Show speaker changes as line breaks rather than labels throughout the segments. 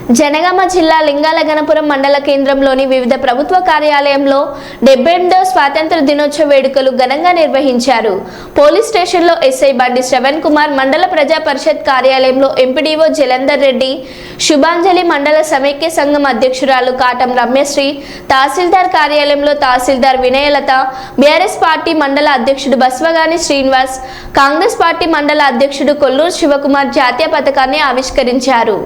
జనగామ జిల్లా లింగాల గణపురం మండల కేంద్రంలోని వివిధ ప్రభుత్వ కార్యాలయంలో 78వ స్వాతంత్ర దినోత్సవ వేడుకలు ఘనంగా నిర్వహించారు. పోలీస్ స్టేషన్లో ఎస్ఐ బండి శ్రవణ్ కుమార్, మండల ప్రజా పరిషత్ కార్యాలయంలో ఎంపీడీఓ జలంధర్ రెడ్డి, శుభాంజలి మండల సమైక్య సంఘం అధ్యక్షురాలు కాటం రమ్యశ్రీ, తహసీల్దార్ కార్యాలయంలో తహసీల్దార్ వినయలత, బీఆర్ఎస్ పార్టీ మండల అధ్యక్షుడు బస్వగాని శ్రీనివాస్, కాంగ్రెస్ పార్టీ మండల అధ్యక్షుడు కొల్లూరు శివకుమార్ జాతీయ పతాకాన్ని ఆవిష్కరించారు.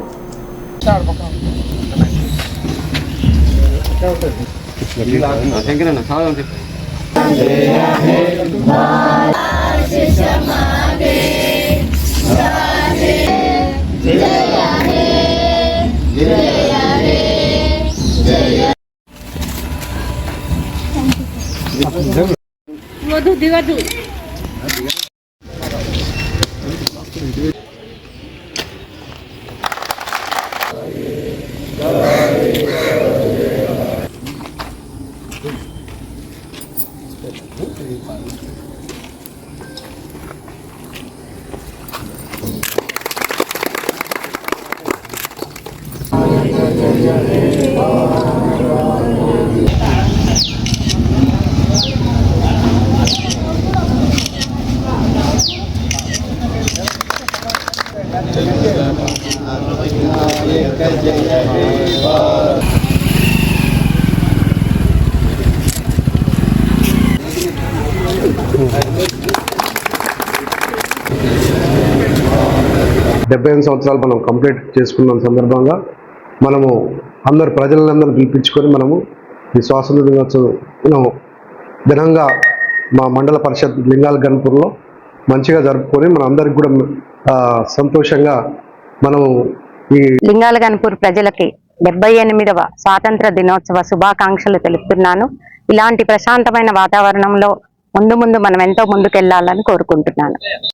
డెబ్బై సంవత్సరాలు మనం కంప్లీట్ చేసుకున్న సందర్భంగా మనము అందరు ప్రజలందరూ పిలిపించుకొని మనము ఈ స్వాతంత్ర దినోత్సవం ఘనంగా మా మండల పరిషత్ లింగాల గణపూర్లో మంచిగా జరుపుకొని మన అందరికి కూడా సంతోషంగా మనము ఈ
లింగాల గణపూర్ ప్రజలకి 78వ స్వాతంత్ర దినోత్సవ శుభాకాంక్షలు తెలుపుతున్నాను. ఇలాంటి ప్రశాంతమైన వాతావరణంలో ముందు మనం ఎంతో ముందుకెళ్లాలని కోరుకుంటున్నాను.